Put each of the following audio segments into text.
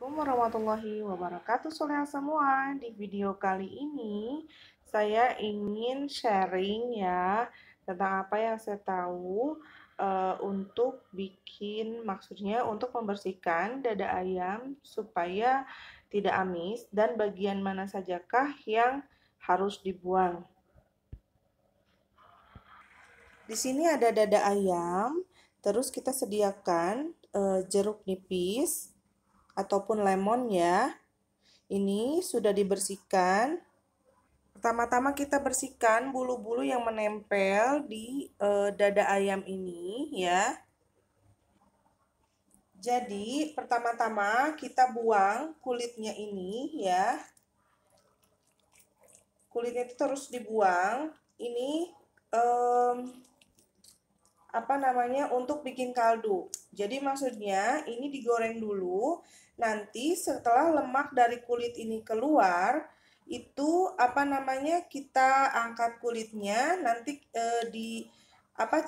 Assalamualaikum warahmatullahi wabarakatuh soleha semua. Di video kali ini saya ingin sharing ya tentang apa yang saya tahu untuk bikin maksudnya untuk membersihkan dada ayam supaya tidak amis dan bagian mana sajakah yang harus dibuang. Di sini ada dada ayam, terus kita sediakan jeruk nipis ataupun lemon ya. Ini sudah dibersihkan. Pertama-tama kita bersihkan bulu-bulu yang menempel di dada ayam ini ya. Jadi pertama-tama kita buang kulitnya ini ya. Kulitnya itu terus dibuang. Ini untuk bikin kaldu. Jadi maksudnya ini digoreng dulu. Nanti setelah lemak dari kulit ini keluar, itu kita angkat kulitnya, nanti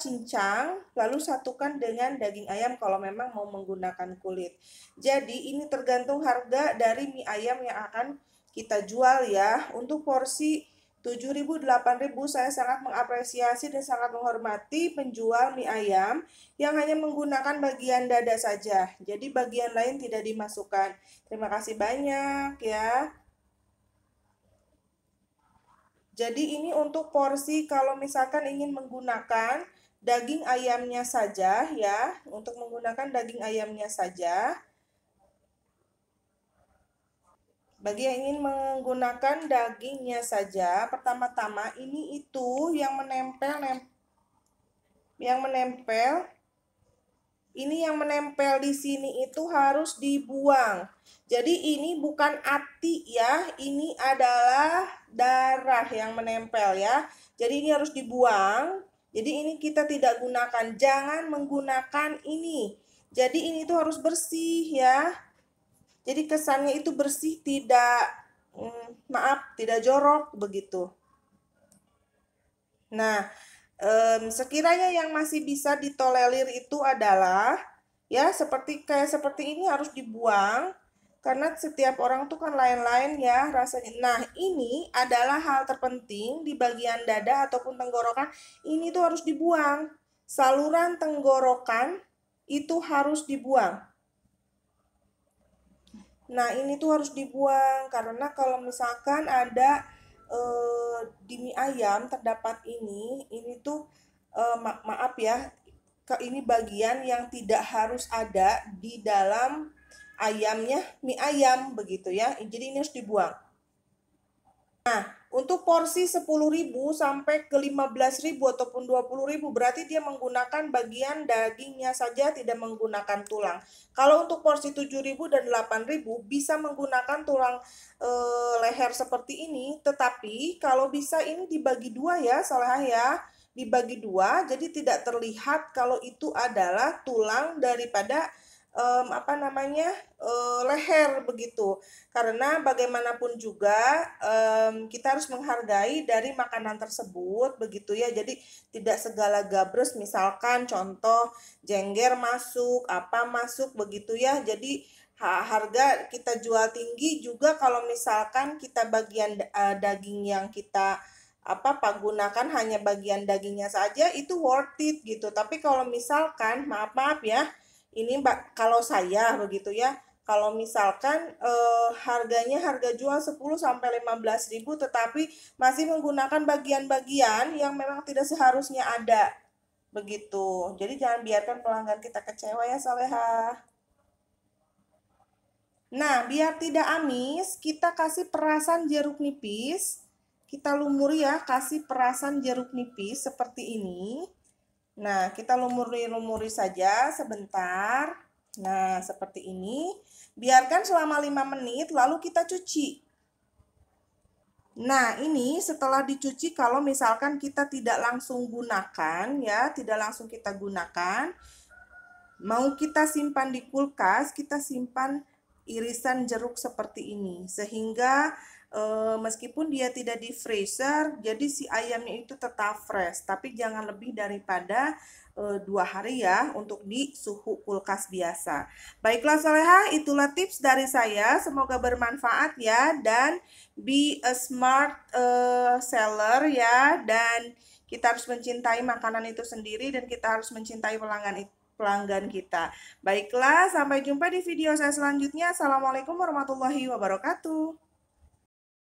cincang, lalu satukan dengan daging ayam kalau memang mau menggunakan kulit. Jadi ini tergantung harga dari mie ayam yang akan kita jual ya. Untuk porsi 7.000, 8.000 saya sangat mengapresiasi dan sangat menghormati penjual mie ayam yang hanya menggunakan bagian dada saja. Jadi bagian lain tidak dimasukkan. Terima kasih banyak ya. Jadi ini untuk porsi kalau misalkan ingin menggunakan daging ayamnya saja ya, untuk menggunakan daging ayamnya saja. Bagi yang ingin menggunakan dagingnya saja, pertama-tama ini itu yang menempel di sini itu harus dibuang. Jadi ini bukan ati ya, ini adalah darah yang menempel ya. Jadi ini harus dibuang. Jadi ini kita tidak gunakan, jangan menggunakan ini. Jadi ini tuh harus bersih ya. Jadi kesannya itu bersih, tidak jorok begitu. Nah, sekiranya yang masih bisa ditolerir itu adalah ya seperti ini harus dibuang karena setiap orang tuh kan lain-lain ya rasanya. Nah, ini adalah hal terpenting di bagian dada ataupun tenggorokan, ini tuh harus dibuang. Saluran tenggorokan itu harus dibuang. Nah, ini tuh harus dibuang karena kalau misalkan ada di mie ayam terdapat ini tuh maaf ya, ini bagian yang tidak harus ada di dalam ayamnya, mie ayam begitu ya. Jadi ini harus dibuang. Nah, untuk porsi 10.000 sampai ke 15.000 ataupun 20.000 berarti dia menggunakan bagian dagingnya saja, tidak menggunakan tulang. Kalau untuk porsi 7.000 dan 8.000 bisa menggunakan tulang leher seperti ini, tetapi kalau bisa ini dibagi dua ya, Saleh ya. Dibagi dua, jadi tidak terlihat kalau itu adalah tulang daripada leher begitu. Karena bagaimanapun juga kita harus menghargai dari makanan tersebut begitu ya. Jadi tidak segala gabres, misalkan contoh jengger masuk, apa masuk begitu ya. Jadi harga kita jual tinggi juga kalau misalkan kita bagian daging yang kita gunakan hanya bagian dagingnya saja, itu worth it gitu. Tapi kalau misalkan maaf ya, ini kalau saya begitu ya, kalau misalkan harganya harga jual 10 sampai 15.000 tetapi masih menggunakan bagian-bagian yang memang tidak seharusnya ada. Begitu. Jadi jangan biarkan pelanggan kita kecewa ya, Saleha. Nah, biar tidak amis, kita kasih perasan jeruk nipis. Kita lumuri ya, kasih perasan jeruk nipis seperti ini. Nah, kita lumuri saja sebentar. Nah, seperti ini. Biarkan selama 5 menit, lalu kita cuci. Nah, ini setelah dicuci, kalau misalkan kita tidak langsung gunakan, ya, tidak langsung kita gunakan, mau kita simpan di kulkas, kita simpan irisan jeruk seperti ini. Sehingga meskipun dia tidak di freezer, jadi si ayamnya itu tetap fresh. Tapi jangan lebih daripada 2 hari ya untuk di suhu kulkas biasa. Baiklah Soleha, itulah tips dari saya. Semoga bermanfaat ya dan be a smart seller ya. Dan kita harus mencintai makanan itu sendiri dan kita harus mencintai pelanggan kita. Baiklah, sampai jumpa di video saya selanjutnya. Assalamualaikum warahmatullahi wabarakatuh.